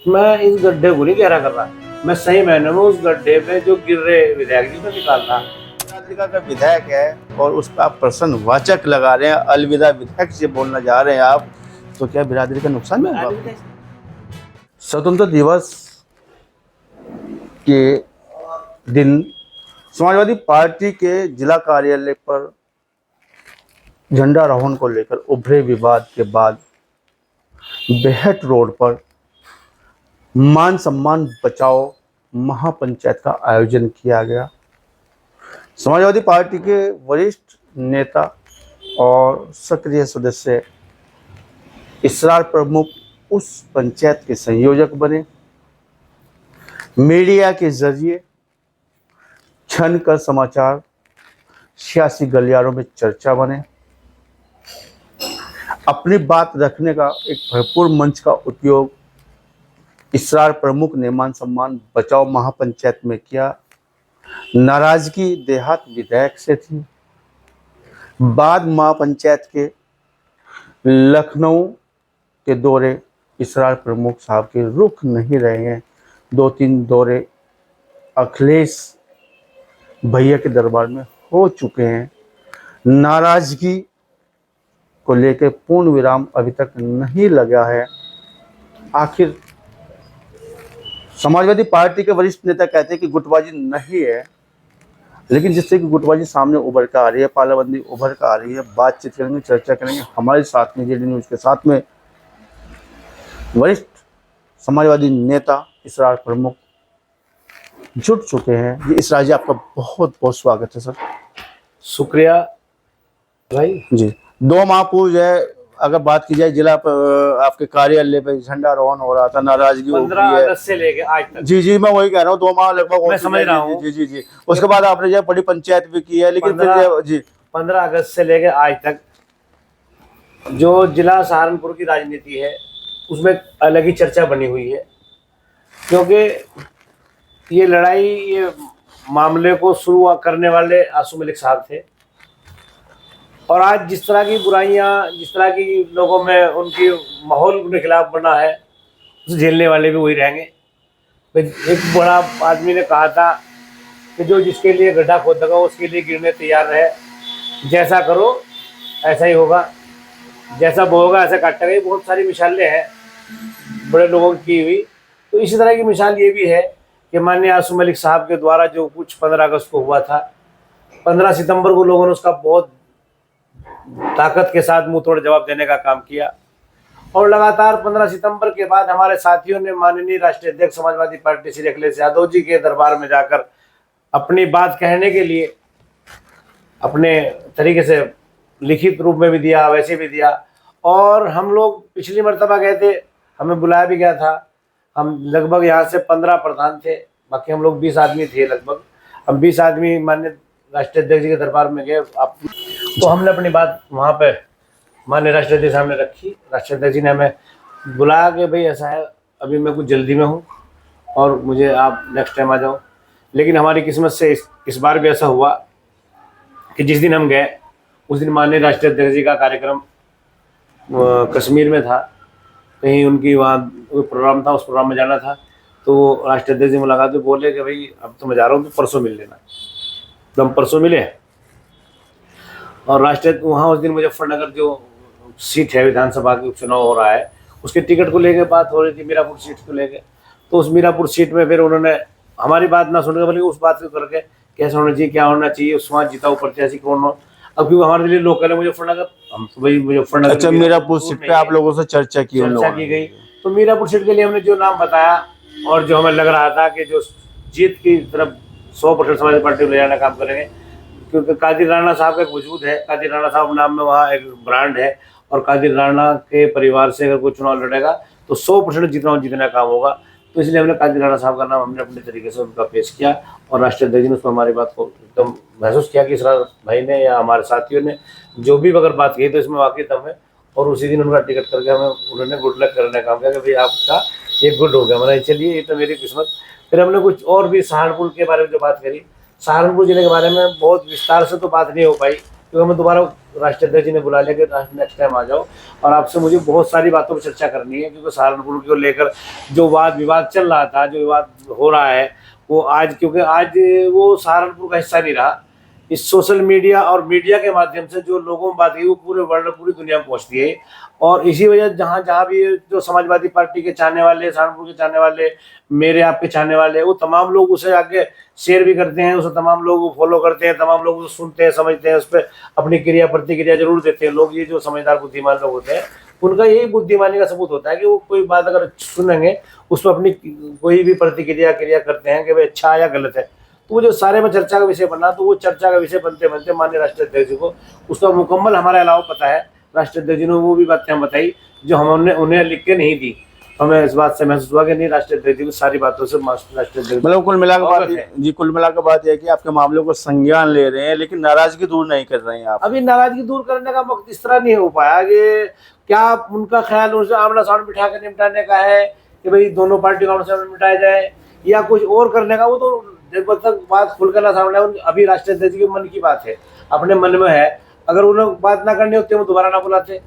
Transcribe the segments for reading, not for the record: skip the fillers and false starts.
मैं इस गड्ढे को नहीं गहरा कर रहा, मैं सही मायने में उस गड्ढे पे जो गिर रहे विधायक जी को निकाल रहा। जिला का विधायक है और उस पर आप प्रश्नवाचक लगा रहे हैं, अलविदा विधायक से बोलना जा रहे हैं आप, तो क्या बिरादरी का नुकसान नहीं होगा? स्वतंत्रता दिवस के दिन समाजवादी पार्टी के जिला कार्यालय पर झंडारोहण को लेकर उभरे विवाद के बाद बेहट रोड पर मान सम्मान बचाओ महापंचायत का आयोजन किया गया। समाजवादी पार्टी के वरिष्ठ नेता और सक्रिय सदस्य इसरार प्रमुख उस पंचायत के संयोजक बने। मीडिया के जरिए क्षण कर समाचार सियासी गलियारों में चर्चा बने। अपनी बात रखने का एक भरपूर मंच का उपयोग इसरार प्रमुख ने मान सम्मान बचाओ महापंचायत में किया। नाराजगी देहात विधायक से थी। बाद महापंचायत के लखनऊ के दौरे इसरार प्रमुख साहब के रुक नहीं रहे हैं। 2-3 दौरे अखिलेश भैया के दरबार में हो चुके हैं। नाराजगी को लेकर पूर्ण विराम अभी तक नहीं लगा है। आखिर समाजवादी पार्टी के वरिष्ठ नेता कहते हैं कि गुटबाजी नहीं है, लेकिन जिससे कि गुटबाजी सामने उभर कर आ रही है, पालाबंदी उभर कर आ रही है। बातचीत करेंगे, चर्चा करेंगे। हमारे साथ में जेडी न्यूज़ के साथ में वरिष्ठ समाजवादी नेता इसरार प्रमुख जुट चुके हैं। ये इसरार जी, आपका बहुत बहुत स्वागत है सर। शुक्रिया भाई जी। 2 माह पूर्व है, अगर बात की जाए जिला पर आपके कार्यालय पे झंडारोहण हो रहा था, नाराजगी हो 15 गई है। अगस्त से लेके आज तक। जी, मैं वही कह रहा हूँ, 2 माह लगभग मैं समझ रहा हूँ। जी। उसके बाद आपने जो बड़ी पंचायत भी की है, लेकिन फिर 15 अगस्त से लेके आज तक जो जिला सहारनपुर की राजनीति है उसमें अलग ही चर्चा बनी हुई है, क्योंकि ये लड़ाई, ये मामले को शुरू करने वाले आसू मलिक साहब थे। और आज जिस तरह की बुराइयां, जिस तरह की लोगों में उनकी माहौल उनके खिलाफ बना है, उसे झेलने वाले भी वही रहेंगे। एक बड़ा आदमी ने कहा था कि जो जिसके लिए गड्ढा खोदेगा उसके लिए गिरने तैयार रहे। जैसा करो ऐसा ही होगा, जैसा बोओगा ऐसा काटेगा। ये बहुत सारी मिसालें हैं बड़े लोगों की हुई। तो इसी तरह की मिसाल ये भी है कि माननीय आसू मलिक साहब के द्वारा जो कुछ 15 अगस्त को हुआ था, 15 सितंबर को लोगों ने उसका बहुत ताकत के साथ मुंह तोड़ जवाब देने का काम किया। और लगातार 15 सितंबर के बाद हमारे साथियों ने माननीय राष्ट्रीय अध्यक्ष समाजवादी पार्टी श्री अखिलेश यादव जी के दरबार में जाकर अपनी बात कहने के लिए अपने तरीके से लिखित रूप में भी दिया, वैसे भी दिया। और हम लोग पिछली मर्तबा गए थे, हमें बुलाया भी गया था। हम लगभग यहाँ से 15 प्रधान थे, बाकी हम लोग 20 आदमी थे लगभग। हम 20 आदमी माननीय राष्ट्रीय अध्यक्ष जी के दरबार में गए। तो हमने अपनी बात वहाँ पे माननीय राष्ट्रीय अध्यक्ष सामने रखी। राष्ट्रीय अध्यक्ष जी ने हमें बुलाया कि भाई ऐसा है, अभी मैं कुछ जल्दी में हूँ और मुझे आप नेक्स्ट टाइम आ जाओ। लेकिन हमारी किस्मत से इस बार भी ऐसा हुआ कि जिस दिन हम गए उस दिन माननीय राष्ट्रीय अध्यक्ष जी का कार्यक्रम कश्मीर में था, कहीं उनकी वहाँ प्रोग्राम था, उस प्रोग्राम में जाना था। तो राष्ट्रीय अध्यक्ष जी मुलाकात में बोले कि भाई अब तो मैं जा रहा हूँ, तो परसों मिल लेना। तो हम परसों मिले और राष्ट्रीय वहाँ उस दिन मुजफ्फरनगर जो सीट है विधानसभा की उपचुनाव हो रहा है, उसके टिकट को लेकर बात हो रही थी, मीरापुर सीट को लेकर। तो उस मीरापुर सीट में फिर उन्होंने हमारी बात ना सुनकर बल्कि उस बात को करके कैसे होना चाहिए, क्या होना चाहिए, उस वहाँ जीता हुआ प्रत्याशी कौन हो। अब क्योंकि हमारे लिए लोकल है मुजफ्फरनगर, हम तो भाई मुजफ्फरनगर। अच्छा, मीरापुर सीट पे आप लोगों से चर्चा की गई। तो मीरापुर सीट के लिए हमने जो नाम बताया और जो हमें लग रहा था कि जो जीत की तरफ 100% समाजवादी पार्टी ले जाने का काम करेंगे, क्योंकि कादिर राणा साहब का एक वजूद है। कादिर राणा साहब नाम में वहाँ एक ब्रांड है और कादिर राणा के परिवार से अगर कोई चुनाव लड़ेगा तो 100% जीतने का काम होगा। तो इसलिए हमने कादिर राणा साहब का नाम हमने अपने तरीके से उनका पेश किया और राष्ट्रीय अध्यक्ष ने उसमें हमारी बात को एकदम महसूस किया कि इसरार भाई ने या हमारे साथियों ने जो भी अगर बात कही तो इसमें वाकई दम है। और उसी दिन उनका टिकट करके हमें उन्होंने गुड लक करने का काम किया कि भाई आपका ये गुड हो गया। मैंने चलिए ये तो मेरी किस्मत। फिर हमने कुछ और भी सहारनपुर के बारे में जो बात करी, सहारनपुर जिले के बारे में बहुत विस्तार से तो बात नहीं हो पाई, क्योंकि हमें दोबारा राष्ट्रीय अध्यक्ष जी ने बुला लिया कि नेक्स्ट टाइम आ जाओ और आपसे मुझे बहुत सारी बातों पर चर्चा करनी है, क्योंकि सहारनपुर को लेकर जो वाद विवाद चल रहा था, जो विवाद हो रहा है, वो आज, क्योंकि आज वो सहारनपुर का हिस्सा नहीं रहा। इस सोशल मीडिया और मीडिया के माध्यम से जो लोगों में बात है वो पूरे वर्ल्ड, पूरी दुनिया में पहुंचती है। और इसी वजह जहाँ जहाँ भी जो समाजवादी पार्टी के चाहने वाले, सहारनपुर के चाहने वाले, मेरे आपके चाहने वाले, वो तमाम लोग उसे आगे शेयर भी करते हैं, उसे तमाम लोग फॉलो करते हैं, तमाम लोग उसे सुनते हैं, समझते हैं, उस पर अपनी क्रिया प्रतिक्रिया जरूर देते हैं लोग। ये जो समझदार बुद्धिमान लोग होते हैं, उनका यही बुद्धिमानी का सबूत होता है कि वो कोई बात अगर सुनेंगे उस पर अपनी कोई भी प्रतिक्रिया क्रिया करते हैं कि भाई अच्छा या गलत है। तो वो जो सारे में चर्चा का विषय बना, तो वो चर्चा का विषय बनते बनते माननीय राष्ट्रीय अध्यक्ष जी को उसका मुकम्मल हमारे अलावा पता है। राष्ट्रीय अध्यक्ष जी ने वो भी बातें हम बताई जो हमने उन्हें लिख के नहीं दी। हमें इस बात से महसूस हुआ कि नहीं, राष्ट्रीय अध्यक्ष जी को सारी बातों से राष्ट्रीय अध्यक्ष मतलब कुल मिलाकर बात है कि आपके मामलों को संज्ञान ले रहे हैं, लेकिन नाराजगी दूर नहीं कर रहे हैं आप। अभी नाराजगी दूर करने का वक्त इस तरह नहीं हो पाया कि क्या उनका ख्याल उनसे आमना सामने बिठा कर निपटाने का है कि भाई दोनों पार्टी को आमना सामने बिठाया जाए या कुछ और करने का। वो तो जब तक बात खुलकर ना सामने, अभी राष्ट्रीय अध्यक्ष के मन की बात है, अपने मन में है। अगर उन्हें बात ना करनी होती वो दोबारा ना बुलाते।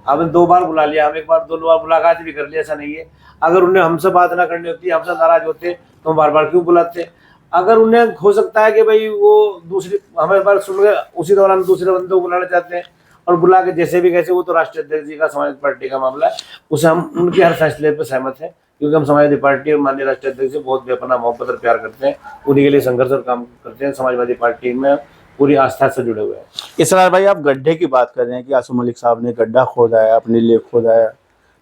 हमने 2 बार बुला लिया, हम 1 बार 2 बार मुलाकात भी कर लिया, ऐसा नहीं है। अगर उन्हें हमसे बात ना करनी होती, हमसे नाराज होते, तो हम बार बार क्यों बुलाते। अगर उन्हें हो सकता है कि भाई वो दूसरी हमें बार सुन के उसी दौरान दूसरे बंदे को बुलाना चाहते हैं और बुला के जैसे भी कैसे, वो तो राष्ट्रीय अध्यक्ष जी का समाजवादी पार्टी का मामला है, उसे हम उनके हर फैसले पर सहमत हैं, क्योंकि हम समाजवादी पार्टी और माननीय राष्ट्रीय अध्यक्ष से बहुत बेपनाह मोहब्बत और प्यार करते हैं, उन्हीं के लिए संघर्ष और काम करते हैं, समाजवादी पार्टी में पूरी आस्था से जुड़े हुए हैं। इसरार भाई, आप गड्ढे की बात कर रहे हैं कि आसू मलिक साहब ने गड्ढा खोदा है, अपने लिए खोदा है,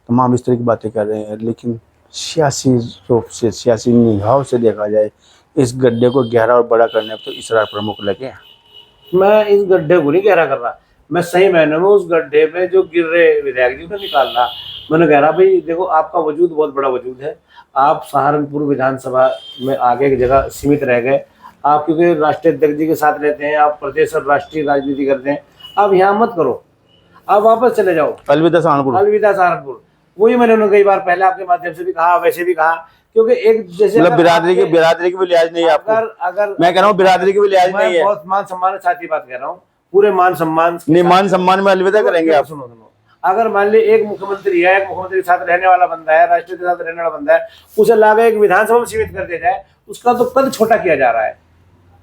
तमाम इस तरह की बातें कर रहे हैं, लेकिन सियासी रूप से, सियासी निगाहों से देखा जाए, इस गड्ढे को गहरा और बड़ा करने पर तो इसरार प्रमुख लगे हैं। मैं इस गड्ढे को नहीं गहरा कर रहा, मैं सही मायने में उस गड्ढे में जो गिर रहे विधायक जी उन्हें निकाल रहा। मैंने कह रहा भाई देखो, आपका वजूद बहुत बड़ा वजूद है, आप सहारनपुर विधानसभा में आगे की जगह सीमित रह गए। आप क्योंकि राष्ट्रीय अध्यक्ष जी के साथ रहते हैं, आप प्रदेश और राष्ट्रीय राजनीति करते हैं, आप यहाँ मत करो, आप वापस चले जाओ, अलविदा सहारनपुर, अलविदा सहारनपुर। वही मैंने उन्हें कई बार पहले आपके माध्यम से भी कहा, वैसे भी कहा, क्योंकि एक जैसे मतलब बिरादरी की भी लिहाज नहीं है आपको। अगर मैं कह रहा हूँ बिरादरी की भी लिहाज नहीं है, बहुत मान सम्मान के साथ ही बात कर रहा हूँ, पूरे मान सम्मान नहीं, मान सम्मान में अलविदा करेंगे आप। सुनो, अगर मान ली एक मुख्यमंत्री है, एक मुख्यमंत्री के साथ रहने वाला बंदा है, राष्ट्रीय के साथ रहने वाला बंदा है, उसे लाके एक विधानसभा में सीमित कर दिया जाए, उसका तो कद छोटा किया जा रहा है।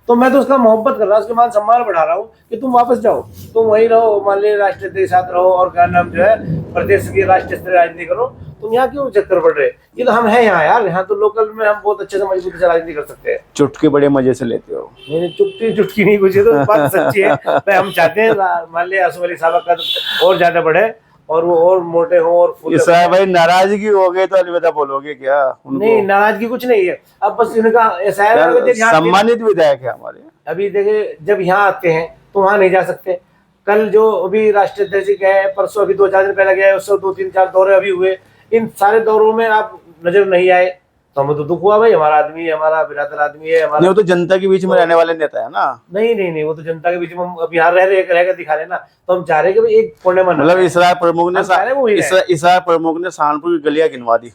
तो मैं तो उसका मोहब्बत कर रहा हूँ, उसके मान सम्मान बढ़ा रहा हूँ कि तुम वापस जाओ, तुम वहीं रहो, मान लीजिए राष्ट्रीय के साथ रहो और क्या नाम जो है प्रदेश की राष्ट्रीय स्तरीय राजनीति करो। तुम यहाँ क्यों चक्कर पड़ रहे? ये तो हम हैं यहाँ यार, यहाँ तो लोकल में हम बहुत अच्छे से मजबूती से राजनीति कर सकते हैं। चुटकी बड़े मजे से लेते हो। नहीं, चुटकी नहीं, कुछ तो बात सच्ची है। हम चाहते हैं मान लिया आसू मलिक साहब का और ज्यादा बढ़े और वो और मोटे हो और फूले। भाई नाराजगी हो गई तो अलविदा बोलोगे क्या उनको? नहीं, नाराजगी कुछ नहीं है। अब बस उनका ऐसा है, सम्मानित विधायक है हमारे। अभी देखिए, जब यहाँ आते हैं तो वहाँ नहीं जा सकते। कल जो अभी राष्ट्रीय अध्यक्ष जी गए, परसों अभी 2-4 दिन पहले गए, उससे 2-3-4 दौरे अभी हुए, इन सारे दौरों में आप नजर नहीं आए तो हमें तो दुख हुआ। भाई हमारा आदमी है, हमारा बिरादर आदमी है, हमारा। वो तो जनता के बीच में रहने वाले नेता है ना। नहीं, वो तो जनता के बीच में हम अब यहाँ रह दिखा रहे ना, तो हम चाह रहे कि भाई एक कोने में, मतलब इसरार प्रमुख ने सहारनपुर की गलियां गिनवा दी।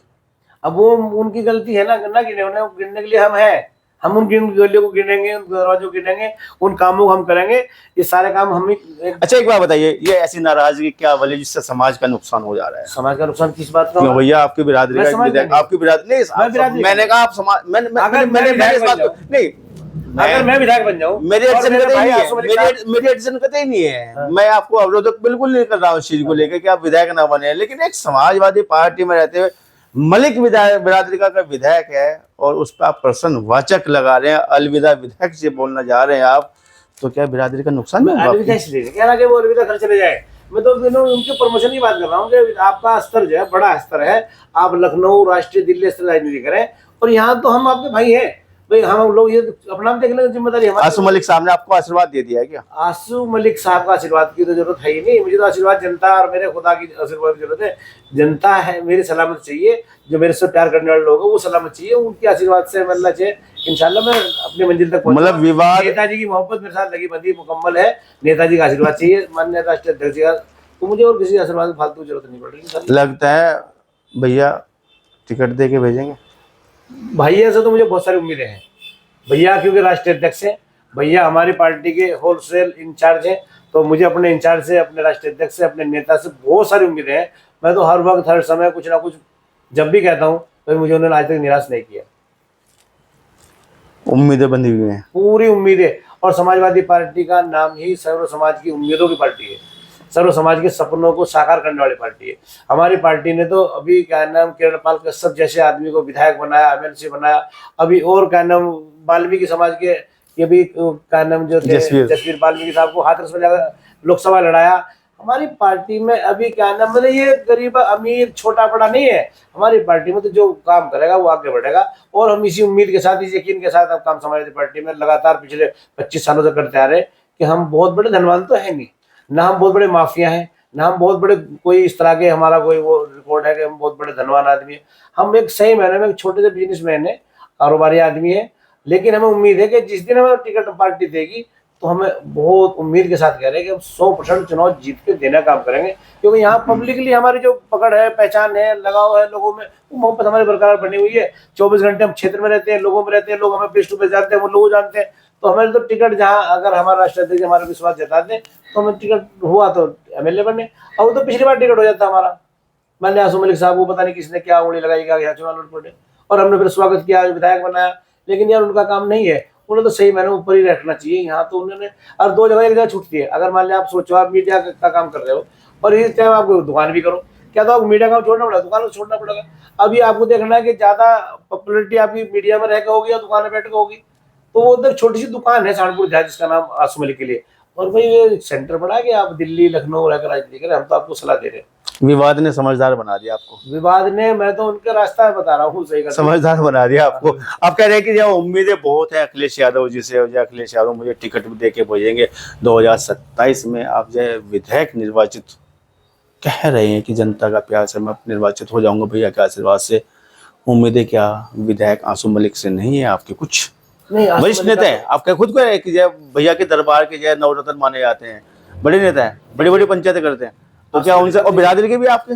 अब वो उनकी गलती है ना गिने, उन्हें गिनने के लिए हम हैं, हम उनकी गलियों को गिनेंगे, उन दरवाजों को गिनेंगे, उन कामों को हम करेंगे, ये सारे काम हम ही। अच्छा एक बात बताइए, ये ऐसी नाराजगी क्या वजह जिससे समाज का नुकसान हो जा रहा है? समाज का नुकसान किस बात का? भैया आपकी बिरादरी का, आपकी बिरादरी नहीं, मैंने कहा आप समाज, मैंने अगर मैं विधायक बन जाऊं, मेरी एडिशन कतई नहीं है। मैं आपको अवरोधक बिल्कुल नहीं कर रहा हूँ इस चीज को लेकर कि आप विधायक ना बने, लेकिन एक समाजवादी पार्टी में रहते हुए मलिक बिरादरी का विधायक है और उस पर आप प्रश्नवाचक लगा रहे हैं, अलविदा विधायक से बोलना जा रहे हैं आप, तो क्या बिरादरी का नुकसान नहीं? अलविदा इसलिए कह रहा कि वो अलविदा घर चले जाए। मैं तो उनके प्रमोशन की बात कर रहा हूँ कि आपका स्तर जो है बड़ा स्तर है, आप लखनऊ राष्ट्रीय दिल्ली स्तर राजनीति करें, और यहाँ तो हम आपके भाई हैं भाई, हम लोग ये अपना देखने की जिम्मेदारी हमारी। आसू मलिक साहब ने आपको आशीर्वाद दे दिया है क्या? आसू मलिक साहब का आशीर्वाद की तो जरूरत है ही नहीं, मुझे तो आशीर्वाद जनता और मेरे खुदा की आशीर्वाद की जरूरत है। जनता है मेरी सलामत चाहिए, जो मेरे से प्यार करने वाले लोग हैं वो सलामत चाहिए, उनके आशीर्वाद से मिलना चाहिए। इंशाल्लाह मैं अपनी मंजिल तक पहुंचूंगा। मतलब विवाद, नेताजी की मोहब्बत मेरे साथ लगी बंधी मुकम्मल है, नेताजी का आशीर्वाद चाहिए, माननीय राष्ट्रीय अध्यक्ष का, तो मुझे और किसी आशीर्वाद की फालतू जरूरत नहीं पड़ रही। लगता है भैया टिकट दे के भेजेंगे? भैया से तो मुझे बहुत सारी उम्मीदें हैं। भैया क्योंकि राष्ट्रीय अध्यक्ष हैं, भैया हमारी पार्टी के होलसेल इंचार्ज हैं, तो मुझे अपने इंचार्ज से, अपने राष्ट्रीय अध्यक्ष से, अपने नेता से बहुत सारी उम्मीदें हैं। मैं तो हर वक्त हर समय कुछ ना कुछ जब भी कहता हूँ तो मुझे उन्होंने आज तक निराश नहीं किया। उम्मीदें बंधी हुई हैं, पूरी उम्मीदें। और समाजवादी पार्टी का नाम ही सर्व समाज की उम्मीदों की पार्टी है, सर्व समाज के सपनों को साकार करने वाली पार्टी है। हमारी पार्टी ने तो अभी क्या नाम किरणपाल कश्यप जैसे आदमी को विधायक बनाया, एमएलसी बनाया। अभी और क्या नाम वाल्मीकि समाज के ये भी क्या नाम जो थे जसवीर वाल्मीकि साहब को हाथरस में जाकर लोकसभा लड़ाया। हमारी पार्टी में अभी क्या नाम मतलब ये गरीब अमीर छोटा बड़ा नहीं है। हमारी पार्टी में तो जो काम करेगा वो आगे बढ़ेगा। और हम इसी उम्मीद के साथ, इस यकीन के साथ अब काम समाजवादी पार्टी में लगातार पिछले 25 सालों से करते आ रहे कि हम बहुत बड़े धनवान तो है नहीं, ना हम बहुत बड़े माफिया हैं, ना हम बहुत बड़े कोई इस तरह के हमारा कोई वो रिकॉर्ड है कि हम बहुत बड़े धनवान आदमी है। हम एक सही मायने में एक छोटे से बिजनेसमैन है, कारोबारी आदमी है। लेकिन हमें उम्मीद है कि जिस दिन हमें टिकट पार्टी देगी तो हमें बहुत उम्मीद के साथ कह रहे हैं कि हम 100% चुनाव जीत के देने का काम करेंगे। क्योंकि यहाँ पब्लिकली हमारी जो पकड़ है, पहचान है, लगाव है लोगों में, वो मोहब्बत हमारी बरकरार बनी हुई है। 24 घंटे हम क्षेत्र में रहते हैं, लोगों में रहते हैं, लोग हमें फेस टू फेस जानते हैं, वो लोग जानते हैं। तो हमें तो टिकट जहाँ अगर हमारा राष्ट्रीय अध्यक्ष हमारा विश्वास जताते तो हमें टिकट हुआ तो एमएलए बने। और तो पिछली बार टिकट हो जाता हमारा, मान लिया आसू मलिक साहब को पता नहीं किसने क्या उंगली लगाई क्या चुनाव लड़ पड़े, और हमने फिर स्वागत किया, विधायक बनाया। लेकिन यार उनका काम नहीं है, उन्हें तो सही मैंने ऊपर ही रखना चाहिए। यहाँ तो उन्होंने और दो जगह एक जगह छूटती है। अगर मान लिया आप सोचो आप मीडिया का काम कर रहे हो और इस टाइम आपको दुकान भी करो, क्या तो आपको मीडिया का छोड़ना पड़ेगा, दुकान को छोड़ना पड़ेगा। अभी आपको देखना है कि ज्यादा पॉपुलरिटी आपकी मीडिया में रह के होगी या दुकान में बैठ के होगी। तो वो उधर छोटी सी दुकान है सहारनपुर जहाँ जिसका नाम आसू मलिक के लिए, और भाई ये सेंटर बड़ा कि आप दिल्ली लखनऊ रहकर राजनीति करें। हम तो आपको सलाह दे रहे हैं। विवाद ने समझदार बना दिया आपको, विवाद ने, मैं तो उनके रास्ता बता रहा हूँ, सही समझदार बना दिया आपको। आप कह रहे हैं कि जो उम्मीदें बहुत है अखिलेश यादव जी से, अखिलेश यादव मुझे टिकट भी दे के भेजेंगे 2027 में। आप जो विधायक निर्वाचित कह रहे हैं कि जनता का प्यार से मैं निर्वाचित हो जाऊंगा भैया के आशीर्वाद से। उम्मीदें क्या विधायक आसू मलिक से नहीं है आपके? कुछ नहीं, वरिष्ठ नेता है आपका खुद को कि जय भैया के दरबार के जय नवरत्न माने जाते हैं, बड़े नेता है, बड़ी बड़ी पंचायतें करते हैं, तो क्या उनसे और बिरादरी के भी आपके?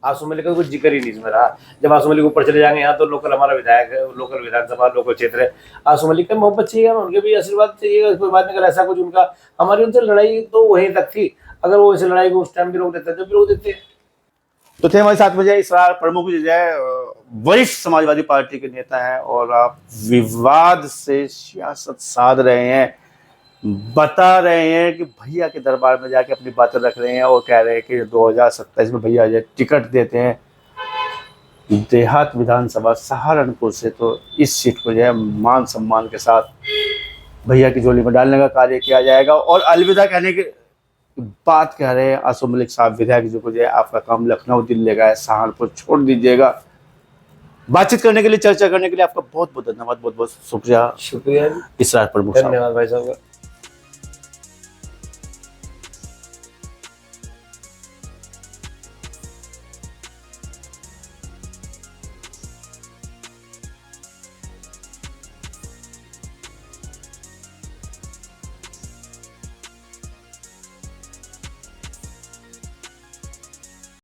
आसू मलिक का कुछ जिक्र ही नहीं इसमें रहा। जब आसू मलिक ऊपर चले जाएंगे, यहाँ तो लोकल हमारा विधायक है, लोकल विधानसभा लोकल क्षेत्र है। आसू मलिक का मोहब्बत चाहिए, उनके भी आशीर्वाद चाहिए, कोई बात नहीं। अगर ऐसा कुछ उनका हमारी उनसे लड़ाई तो वहीं तक थी। अगर वो इस लड़ाई को उस टाइम भी रोक देते तो भी रोक देते। तो थे हमारे साथ में जय इसरार प्रमुख जो है वरिष्ठ समाजवादी पार्टी के नेता हैं, और आप विवाद से सियासत साध रहे हैं, बता रहे हैं कि भैया के दरबार में जाके अपनी बातें रख रहे हैं और कह रहे हैं कि 2027 में भैया जो टिकट देते हैं देहात विधानसभा सहारनपुर से, तो इस सीट को जो है मान सम्मान के साथ भैया की झोली में डालने का कार्य किया जाएगा। और अलविदा कहने की बात कह रहे हैं आसू मलिक साहब विधायक जी को, जो है आपका काम लखनऊ दिल्ली का है, सहारनपुर छोड़ दीजिएगा। बातचीत करने के लिए, चर्चा करने के लिए आपका बहुत बहुत धन्यवाद, बहुत बहुत शुक्रिया शुक्रिया इसरार प्रमुख साहब। धन्यवाद भाई साहब।